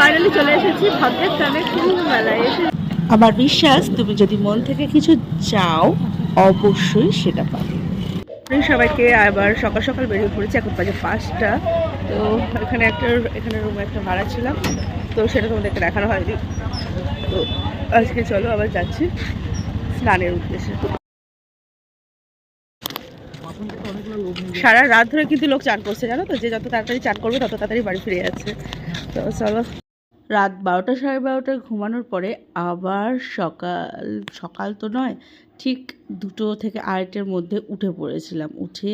Finally চলে এসেছি ভাগ্যের টানে কুম্ভ মেলায় এসে। আমার বিশ্বাস তুমি যদি মন থেকে কিছু চাও অবশ্যই সেটা পাবে। সবাইকে আবার সকাল সকাল বেরিয়ে পড়েছি, এখন বাজে 5টা। তো এখানে রুমে একটা ভাড়া ছিলাম, তো সেটা তোমাদেরকে দেখানো হয়নি। তো আজকে চলো আবার যাচ্ছি স্নানের উদ্দেশ্যে। সারা রাত ধরে কিন্তু লোক চান করছে, জানো তো, যে যত তাড়াতাড়ি চান করবে তত তাড়াতাড়ি বাড়ি ফিরে যাচ্ছে। তো চলো, রাত 12টা 12:30 ঘুমানোর পরে আবার সকাল সকাল তো নয়, ঠিক 2টো থেকে 2:30-এর মধ্যে উঠে পড়েছিলাম। উঠে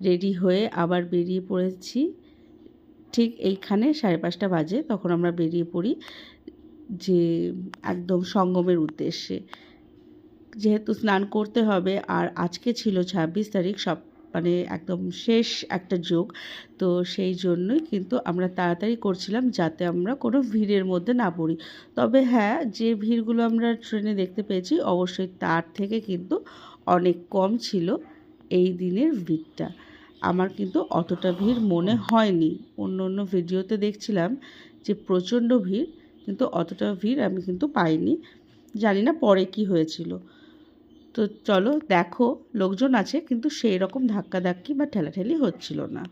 রেডি হয়ে আবার বেরিয়ে পড়েছি। ঠিক এইখানে 5:30 বাজে, তখন আমরা বেরিয়ে পড়ি যে একদম সঙ্গমের উদ্দেশ্যে। যেহেতু স্নান করতে হবে, আর আজকে ছিল 26 তারিখ, সব মানে একদম শেষ একটা যোগ, তো সেই জন্যই কিন্তু আমরা তাড়াতাড়ি করছিলাম যাতে আমরা কোনো ভিড়ের মধ্যে না পড়ি। তবে হ্যাঁ, যে ভিড়গুলো আমরা ট্রেনে দেখতে পেয়েছি অবশ্যই তার থেকে কিন্তু অনেক কম ছিল এই দিনের ভিড়টা। আমার কিন্তু অতটা ভিড় মনে হয়নি। অন্য অন্য ভিডিওতে দেখছিলাম যে প্রচণ্ড ভিড়, কিন্তু অতটা ভিড় আমি কিন্তু পাইনি। জানি না পরে কি হয়েছিল। তো চলো দেখো, লোকজন আছে কিন্তু সেই রকম ধাক্কাধাক্কি বা ঠেলাঠেলি হচ্ছিল না।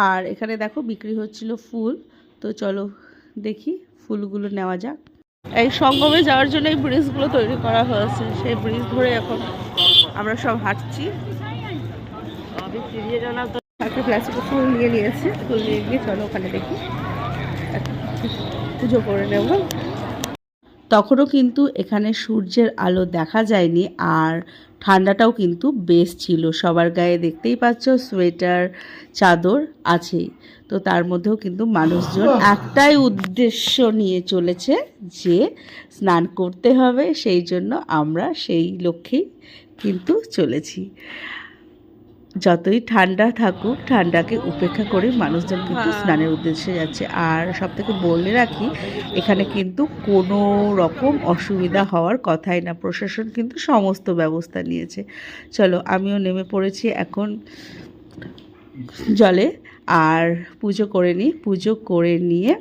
আর এখানে দেখো বিক্রি হচ্ছিল ফুল, তো চলো দেখি ফুলগুলো নেওয়া যাক। এই সঙ্গমে যাওয়ার জন্য এই ব্রিজগুলো তৈরি করা হয়েছে, সেই ব্রিজ ধরে এখন আমরা সব হাঁটছি। একটা প্লাস্টিকের ফুল নিয়ে নিয়েছি, ফুল নিয়ে গিয়ে চলো ওখানে দেখি পুজো করে নেব। তখনও কিন্তু এখানে সূর্যের আলো দেখা যায়নি, আর ঠান্ডাটাও কিন্তু বেশ ছিল। সবার গায়ে দেখতেই পাচ্ছ সোয়েটার চাদর আছেই। তো তার মধ্যেও কিন্তু মানুষজন একটাই উদ্দেশ্য নিয়ে চলেছে যে স্নান করতে হবে, সেই জন্য আমরা সেই লক্ষ্যেই কিন্তু চলেছি। যতই ঠান্ডা থাকুক, ঠান্ডাকে উপেক্ষা করে মানুষজন কিন্তু স্নানের উদ্দেশ্যে যাচ্ছে। আর সব থেকে বলে রাখি, এখানে কিন্তু কোনো রকম অসুবিধা হওয়ার কথাই না, প্রশাসন কিন্তু সমস্ত ব্যবস্থা নিয়েছে। চলো আমিও নেমে পড়েছি এখন জলে, আর পুজো করে নিই। পুজো করে নিয়ে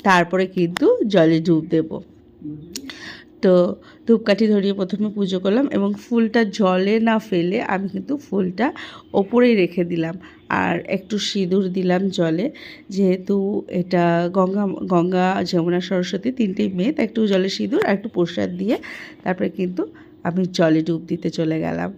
তারপরে কিন্তু জলে ডুব দেবো। তো ধূপকাঠি ধরিয়ে প্রথমে পুজো করলাম, এবং ফুলটা জলে না ফেলে আমি কিন্তু ফুলটা ওপরেই রেখে দিলাম। আর একটু সিঁদুর দিলাম জলে, যেহেতু এটা গঙ্গা যমুনা সরস্বতী তিনটেই মেয়ে, তাই একটু জলে সিঁদুর আর একটু প্রসাদ দিয়ে তারপরে কিন্তু আমি জলে ডুব দিতে চলে গেলাম।